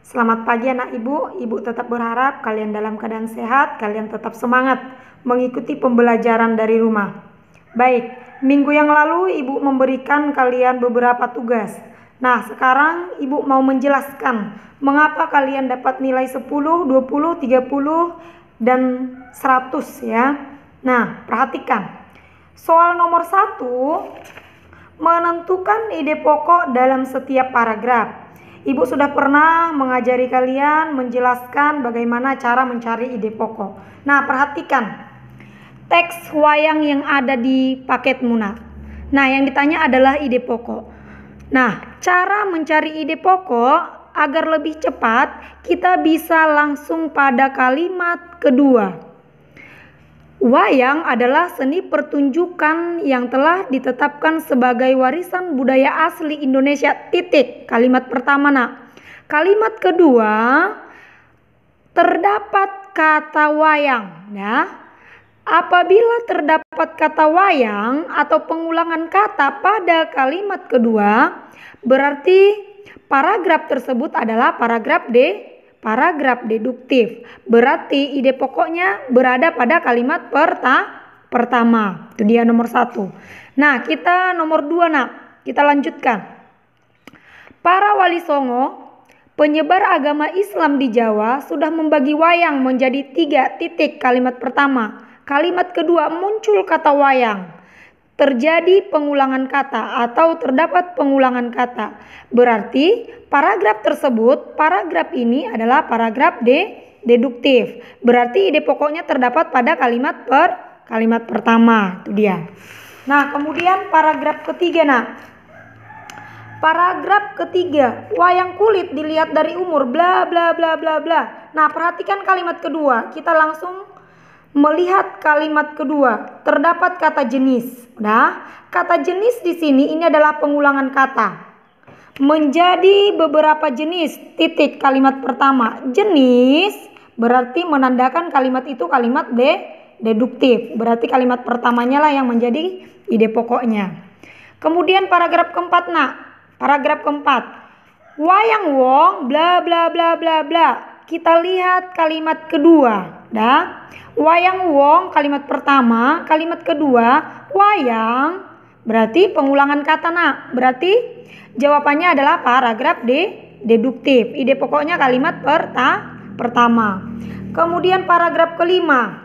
Selamat pagi anak ibu. Ibu tetap berharap kalian dalam keadaan sehat, kalian tetap semangat mengikuti pembelajaran dari rumah. Baik, minggu yang lalu ibu memberikan kalian beberapa tugas. Nah, sekarang ibu mau menjelaskan mengapa kalian dapat nilai 10, 20, 30, dan 100 ya. Nah, perhatikan. Soal nomor 1, menentukan ide pokok dalam setiap paragraf. Ibu sudah pernah mengajari kalian menjelaskan bagaimana cara mencari ide pokok. Nah, perhatikan teks wayang yang ada di paketmu. Nah, yang ditanya adalah ide pokok. Nah, cara mencari ide pokok agar lebih cepat, kita bisa langsung pada kalimat kedua. Wayang adalah seni pertunjukan yang telah ditetapkan sebagai warisan budaya asli Indonesia. Kalimat pertama, Kalimat kedua, terdapat kata wayang. Nah, apabila terdapat kata wayang atau pengulangan kata pada kalimat kedua, berarti paragraf tersebut adalah paragraf deduktif. Berarti ide pokoknya berada pada kalimat pertama. Itu dia nomor 1. Nah, kita nomor 2 kita lanjutkan. Para wali songo, penyebar agama Islam di Jawa, sudah membagi wayang menjadi 3. Kalimat pertama. Kalimat kedua, muncul kata wayang. Terjadi pengulangan kata atau terdapat pengulangan kata. Berarti paragraf ini adalah paragraf deduktif. Berarti ide pokoknya terdapat pada kalimat pertama. Itu dia. Nah, kemudian paragraf ketiga, Paragraf ketiga, wayang kulit dilihat dari umur bla bla bla bla bla. Nah, perhatikan kalimat kedua. Kita langsung melihat kalimat kedua, terdapat kata jenis. Nah, kata jenis di sini ini adalah pengulangan kata. Menjadi beberapa jenis. Kalimat pertama. Jenis berarti menandakan kalimat itu kalimat deduktif. Berarti kalimat pertamanya lah yang menjadi ide pokoknya. Kemudian paragraf keempat, Paragraf keempat. Wayang wong bla bla bla bla bla. Kita lihat kalimat kedua. Wayang wong kalimat pertama, kalimat kedua wayang berarti pengulangan kata. Berarti jawabannya adalah paragraf deduktif. Ide pokoknya kalimat pertama. Kemudian paragraf kelima.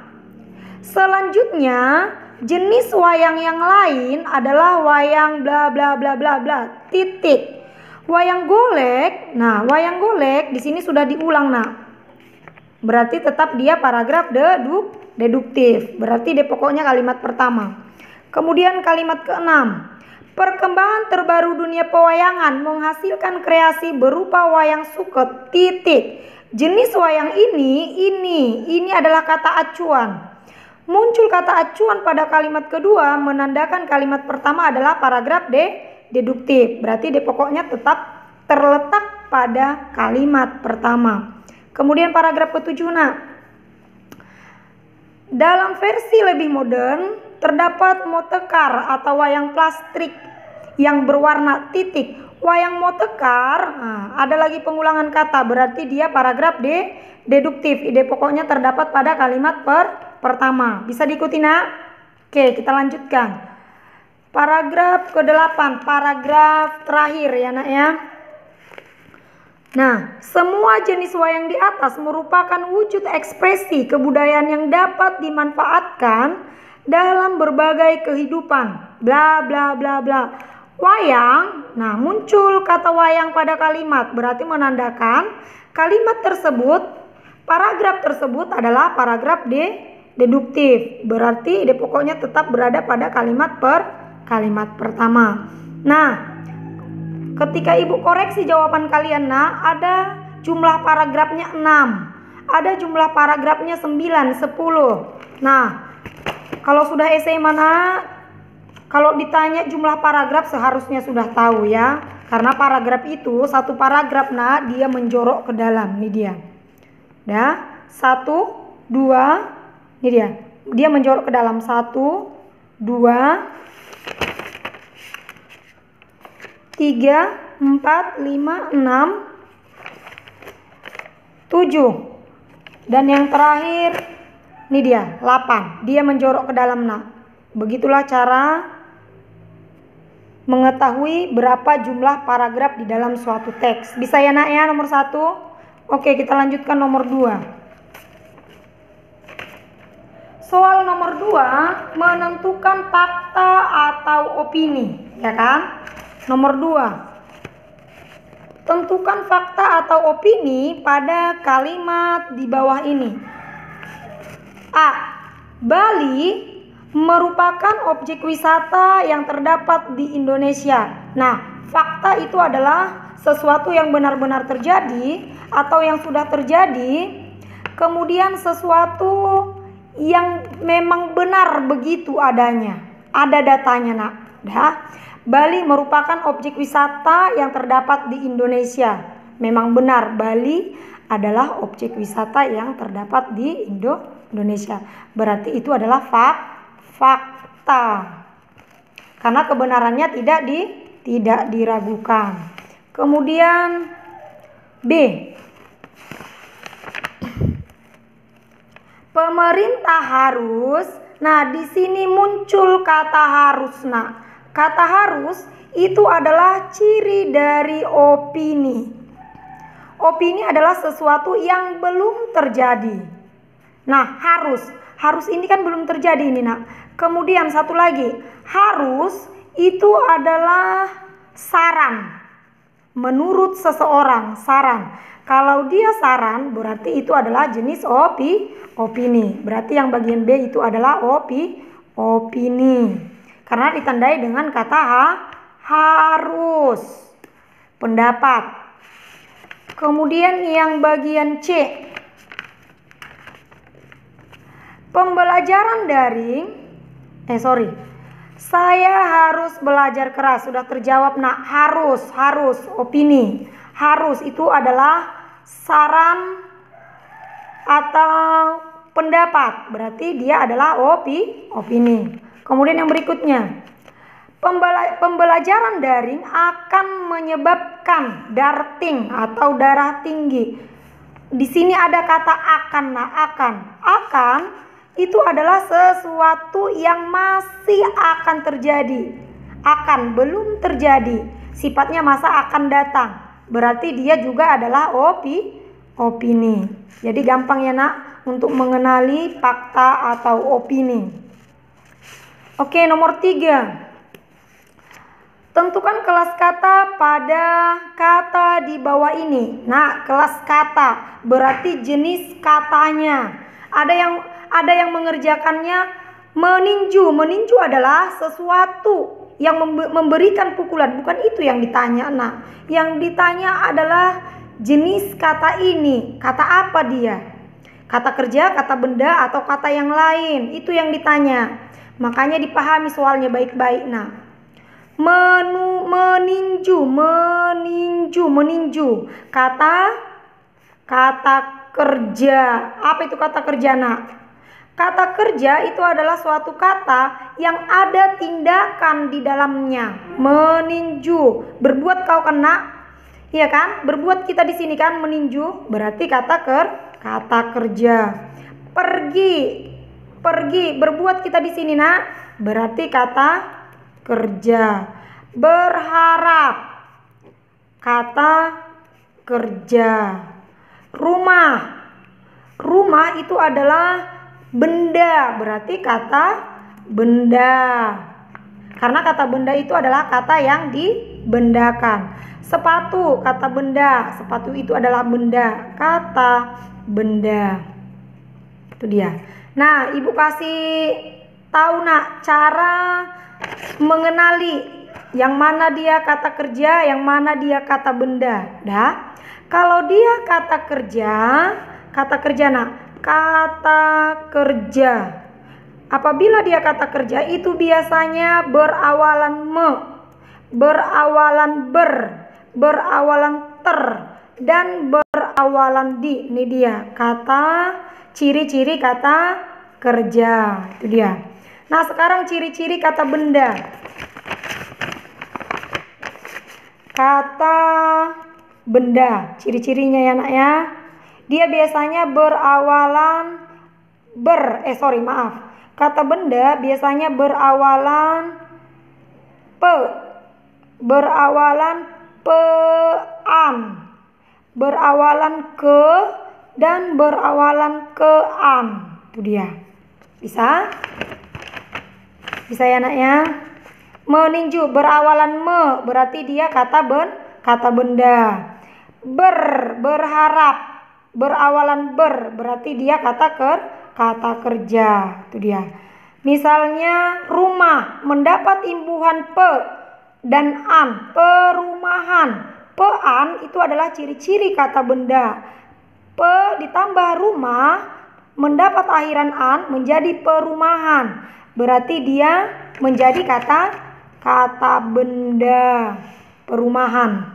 Selanjutnya, jenis wayang yang lain adalah wayang bla bla bla bla bla. Wayang golek. Nah, wayang golek di sini sudah diulang, Berarti tetap dia paragraf deduktif. Berarti ide pokoknya kalimat pertama. Kemudian kalimat keenam. Perkembangan terbaru dunia pewayangan menghasilkan kreasi berupa wayang suket. Jenis wayang ini adalah kata acuan. Muncul kata acuan pada kalimat kedua menandakan kalimat pertama adalah paragraf deduktif. Berarti ide pokoknya tetap terletak pada kalimat pertama. Kemudian paragraf ketujuh, dalam versi lebih modern terdapat motekar atau wayang plastik yang berwarna Wayang motekar, ada lagi pengulangan kata, berarti dia paragraf deduktif. Ide pokoknya terdapat pada kalimat pertama. Bisa diikuti, Oke, kita lanjutkan. Paragraf ke-8, paragraf terakhir ya, ya. Nah, semua jenis wayang di atas merupakan wujud ekspresi kebudayaan yang dapat dimanfaatkan dalam berbagai kehidupan. Bla bla bla bla. Wayang, muncul kata wayang pada kalimat, berarti menandakan kalimat tersebut, paragraf tersebut adalah paragraf deduktif. Berarti ide pokoknya tetap berada pada kalimat pertama. Nah, ketika ibu koreksi jawaban kalian, ada jumlah paragrafnya 6, ada jumlah paragrafnya 9, 10. Nah, kalau sudah SMA, kalau ditanya jumlah paragraf seharusnya sudah tahu ya. Karena paragraf itu, satu paragraf dia menjorok ke dalam. Ini dia. 1, 2, ini dia. Dia menjorok ke dalam 1, 2, 3, 4, 5, 6, 7. Dan yang terakhir, ini dia, 8. Dia menjorok ke dalam, nak. Begitulah cara mengetahui berapa jumlah paragraf di dalam suatu teks. Bisa ya, nak ya, nomor 1? Oke, kita lanjutkan nomor 2. Soal nomor 2, menentukan fakta atau opini, ya kan? Nomor 2. Tentukan fakta atau opini pada kalimat di bawah ini. A. Bali merupakan objek wisata yang terdapat di Indonesia. Nah, fakta itu adalah sesuatu yang benar-benar terjadi atau yang sudah terjadi, kemudian sesuatu yang memang benar begitu adanya. Ada datanya, nak. Dah. Bali merupakan objek wisata yang terdapat di Indonesia. Memang benar, Bali adalah objek wisata yang terdapat di Indonesia. Berarti itu adalah fakta. Karena kebenarannya tidak diragukan. Kemudian B. Pemerintah harus. Nah, di sini muncul kata harus, nak. Kata harus itu adalah ciri dari opini. Opini adalah sesuatu yang belum terjadi. Nah, harus ini kan belum terjadi ini, nak. Kemudian satu lagi, harus itu adalah saran. Menurut seseorang, saran. Kalau dia saran, berarti itu adalah jenis opini. Berarti yang bagian B itu adalah opini. Karena ditandai dengan kata harus. Pendapat. Kemudian yang bagian C. Pembelajaran daring. Saya harus belajar keras. Sudah terjawab, nak. Harus. Opini. Harus itu adalah saran atau pendapat. Berarti dia adalah opini. Kemudian yang berikutnya, pembelajaran daring akan menyebabkan darting atau darah tinggi. Di sini ada kata akan. Nah, akan itu adalah sesuatu yang masih akan terjadi. Akan belum terjadi. Sifatnya masa akan datang. Berarti dia juga adalah opini. Jadi gampang ya, nak, untuk mengenali fakta atau opini. Oke, nomor 3. Tentukan kelas kata pada kata di bawah ini. Nah, kelas kata berarti jenis katanya. Ada yang mengerjakannya meninju. Meninju adalah sesuatu yang memberikan pukulan. Bukan itu yang ditanya, nah. Yang ditanya adalah jenis kata ini. Kata apa dia? Kata kerja, kata benda, atau kata yang lain. Itu yang ditanya. Makanya dipahami soalnya baik-baik. Nah, meninju. Kata kerja. Apa itu kata kerja, nak? Kata kerja itu adalah suatu kata yang ada tindakan di dalamnya. Meninju. Berbuat kau kena. Iya kan? Berbuat kita di sini kan meninju. Berarti kata kerja. Pergi, berbuat kita di sini, nak. Berarti kata kerja. Berharap, kata kerja. Rumah itu adalah benda, berarti kata benda. Karena kata benda itu adalah kata yang dibendakan. Sepatu, kata benda. Sepatu itu adalah benda, kata benda. Itu dia. Nah, ibu kasih tahu, nak, cara mengenali yang mana dia kata kerja, yang mana dia kata benda. Dah. Kalau dia kata kerja, nak, kata kerja. Apabila dia kata kerja itu biasanya berawalan me, berawalan ber, berawalan ter, dan berawalan di. Ini dia kata ciri-ciri kata kerja. Itu dia. Nah, sekarang ciri-ciri kata benda. Kata benda, ciri-cirinya ya, nak ya. Dia biasanya berawalan Kata benda biasanya berawalan pe, berawalan pean, berawalan ke, dan berawalan kean. Itu dia. Bisa? Bisa ya nak ya? Meninju berawalan me, berarti dia kata benda. Berharap berawalan berarti dia kata kerja. Itu dia. Misalnya rumah mendapat imbuhan pe dan an, perumahan. Pean itu adalah ciri-ciri kata benda. Pe ditambah rumah mendapat akhiran an menjadi perumahan. Berarti dia menjadi kata benda, perumahan.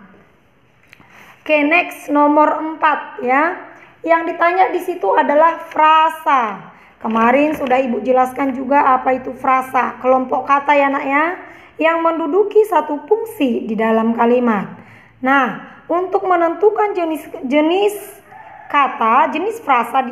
Oke, next nomor 4 ya. Yang ditanya di situ adalah frasa. Kemarin sudah Ibu jelaskan juga apa itu frasa. Kelompok kata ya nak ya, yang menduduki satu fungsi di dalam kalimat. Nah, untuk menentukan jenis kata, jenis frasa di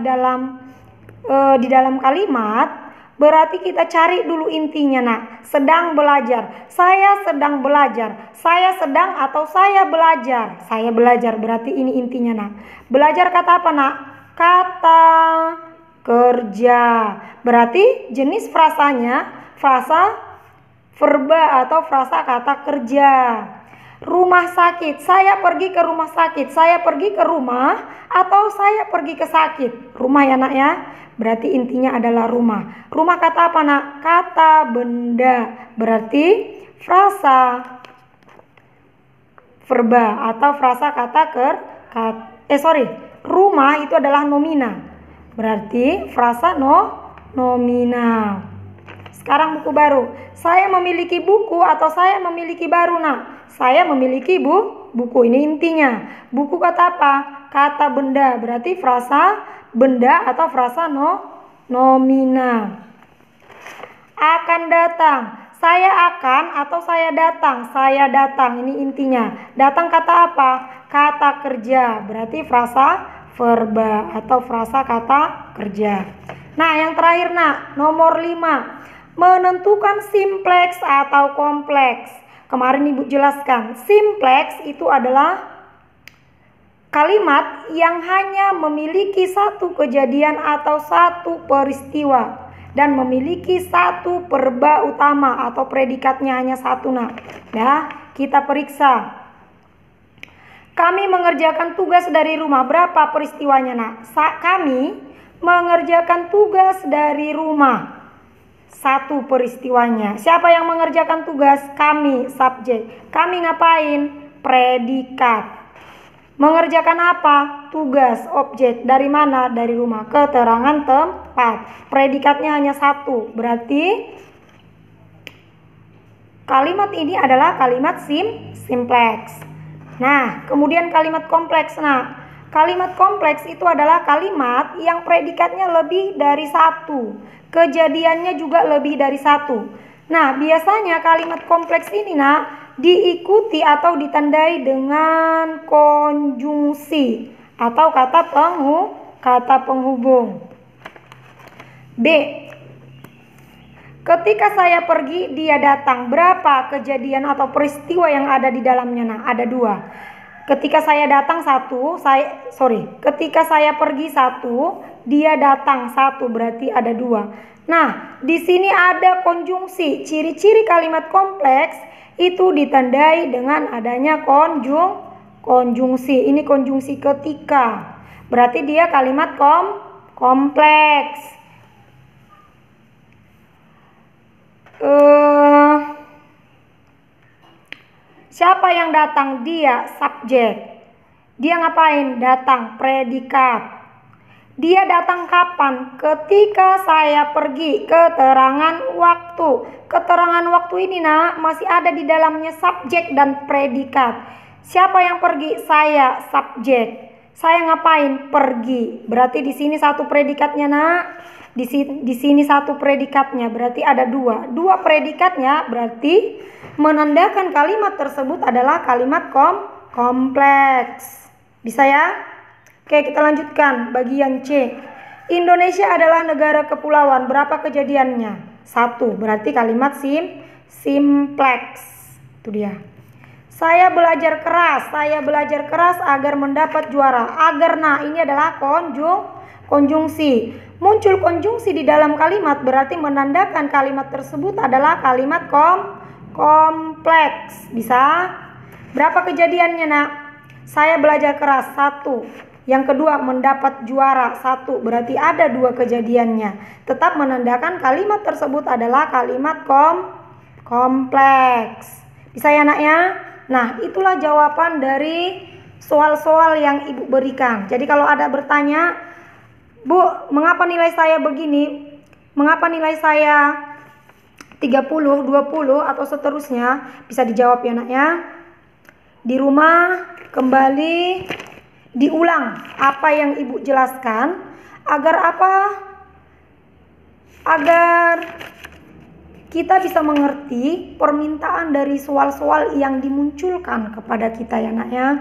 dalam kalimat, berarti kita cari dulu intinya nak. Sedang belajar, saya sedang belajar, saya sedang atau saya belajar. Saya belajar berarti ini intinya nak. Belajar kata apa nak? Kata kerja. Berarti jenis frasanya frasa verba atau frasa kata kerja. Rumah sakit, saya pergi ke rumah sakit, saya pergi ke rumah atau saya pergi ke sakit. Rumah ya nak ya. Berarti intinya adalah rumah. Rumah kata apa nak? Kata benda. Berarti frasa verba atau frasa kata rumah itu adalah nomina. Berarti frasa nomina. Sekarang buku baru. Saya memiliki buku atau saya memiliki baru nak? Saya memiliki buku. Ini intinya. Buku kata apa? Kata benda. Berarti frasa benda atau frasa nomina. Akan datang. Saya akan atau saya datang. Saya datang. Ini intinya. Datang kata apa? Kata kerja. Berarti frasa verba atau frasa kata kerja. Nah, yang terakhir nak, nomor 5. Menentukan simpleks atau kompleks. Kemarin Ibu jelaskan, simpleks itu adalah kalimat yang hanya memiliki satu kejadian atau satu peristiwa dan memiliki satu verba utama atau predikatnya hanya satu nak. Ya, kita periksa. Kami mengerjakan tugas dari rumah. Berapa peristiwanya nak? Kami mengerjakan tugas dari rumah. Satu peristiwanya. Siapa yang mengerjakan tugas? Kami, subjek. Kami ngapain? Predikat. Mengerjakan apa? Tugas, objek. Dari mana? Dari rumah. Keterangan tempat. Predikatnya hanya satu. Berarti kalimat ini adalah kalimat simpleks. Nah, kemudian kalimat kompleks. Nah, kalimat kompleks itu adalah kalimat yang predikatnya lebih dari satu. Kejadiannya juga lebih dari satu. Nah, biasanya kalimat kompleks ini nak diikuti atau ditandai dengan konjungsi atau kata penghubung. B. Ketika saya pergi, dia datang. Berapa kejadian atau peristiwa yang ada di dalamnya? Nah, ada 2. Ketika saya datang ketika saya pergi 1, dia datang 1, berarti ada 2. Nah, di sini ada konjungsi. Ciri-ciri kalimat kompleks itu ditandai dengan adanya konjungsi. Ini konjungsi ketika. Berarti dia kalimat kompleks. Siapa yang datang? Dia, subjek. Dia ngapain? Datang, predikat. Dia datang kapan? Ketika saya pergi. Keterangan waktu. Keterangan waktu ini nak masih ada di dalamnya subjek dan predikat. Siapa yang pergi? Saya, subjek. Saya ngapain? Pergi. Berarti di sini satu predikatnya nak. Di sini satu predikatnya, berarti ada 2. 2 predikatnya berarti menandakan kalimat tersebut adalah kalimat kompleks. Bisa ya? Oke, kita lanjutkan bagian C. Indonesia adalah negara kepulauan. Berapa kejadiannya? 1. Berarti kalimat simplex. Itu dia. Saya belajar keras agar mendapat juara. Agar, nah ini adalah konjungsi. Muncul konjungsi di dalam kalimat berarti menandakan kalimat tersebut adalah kalimat kompleks. Bisa? Berapa kejadiannya, Nak? Saya belajar keras 1. Yang kedua, mendapat juara 1. Berarti ada 2 kejadiannya. Tetap menandakan kalimat tersebut adalah kalimat kompleks. Bisa ya, Nak ya? Nah, itulah jawaban dari soal-soal yang Ibu berikan. Jadi kalau ada bertanya, Bu, mengapa nilai saya begini? Mengapa nilai saya 30, 20 atau seterusnya? Bisa dijawab ya, Nak ya. Di rumah kembali diulang apa yang Ibu jelaskan agar apa? Agar kita bisa mengerti permintaan dari soal-soal yang dimunculkan kepada kita ya, Nak ya.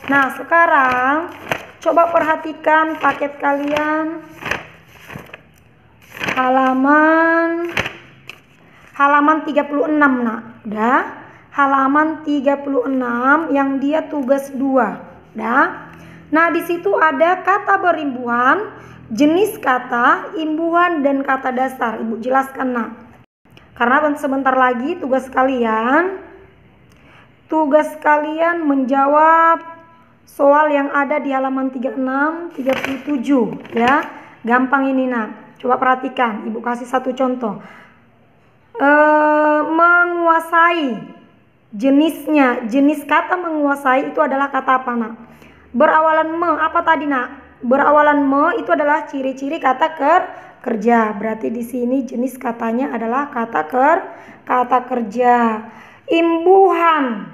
Nah, sekarang coba perhatikan paket kalian halaman 36, Nak. Udah? Halaman 36 yang dia tugas 2. Udah? Nah, di situ ada kata berimbuhan, jenis kata, imbuhan, dan kata dasar. Ibu jelaskan, Nak. Karena sebentar lagi tugas kalian menjawab soal yang ada di halaman 36, 37. Ya, gampang ini, Nak. Coba perhatikan, Ibu kasih satu contoh. Menguasai, jenisnya, jenis kata menguasai itu adalah kata apa, Nak? Berawalan me, apa tadi, Nak? Berawalan me itu adalah ciri-ciri kata kerja. Berarti di sini jenis katanya adalah kata kerja. Imbuhan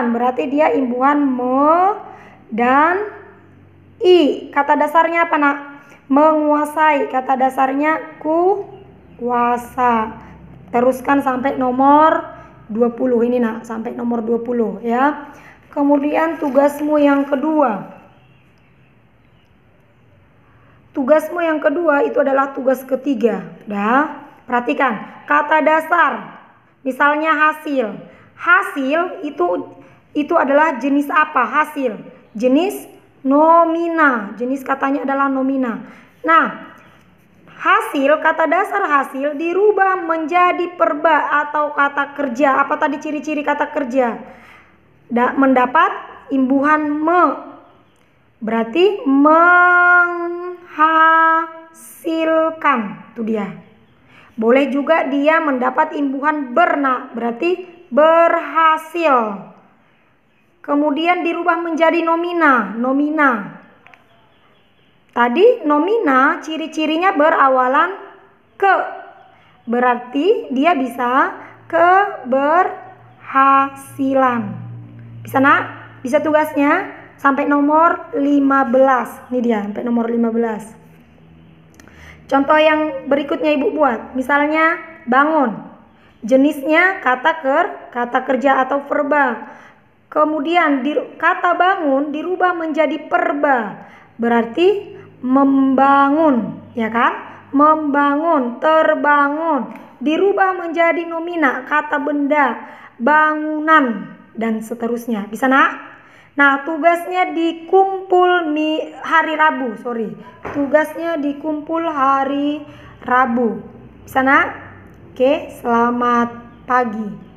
berarti dia imbuhan me dan i. Kata dasarnya apa, Nak? Menguasai. Kata dasarnya kuasa. Teruskan sampai nomor 20 ini, Nak, sampai nomor 20 ya. Kemudian tugasmu yang kedua. Tugasmu yang kedua itu adalah tugas ketiga. Dah, perhatikan kata dasar. Misalnya hasil. Hasil itu adalah jenis apa? Hasil. Jenis nomina. Jenis katanya adalah nomina. Nah, hasil, kata dasar hasil dirubah menjadi perba atau kata kerja. Apa tadi ciri-ciri kata kerja? Mendapat imbuhan me. Berarti menghasilkan. Itu dia. Boleh juga dia mendapat imbuhan berna. Berarti berhasil. Kemudian dirubah menjadi nomina. Tadi nomina ciri-cirinya berawalan ke. Berarti dia bisa keberhasilan. Bisa, Nak? Bisa tugasnya sampai nomor 15. Ini dia sampai nomor 15. Contoh yang berikutnya Ibu buat. Misalnya bangun. Jenisnya kata kerja atau verba. Kemudian kata bangun dirubah menjadi perba. Berarti membangun, ya kan? Membangun, terbangun. Dirubah menjadi nomina, kata benda, bangunan, dan seterusnya. Bisa, Nak? Nah, tugasnya dikumpul hari Rabu. Tugasnya dikumpul hari Rabu. Bisa, Nak? Oke, selamat pagi.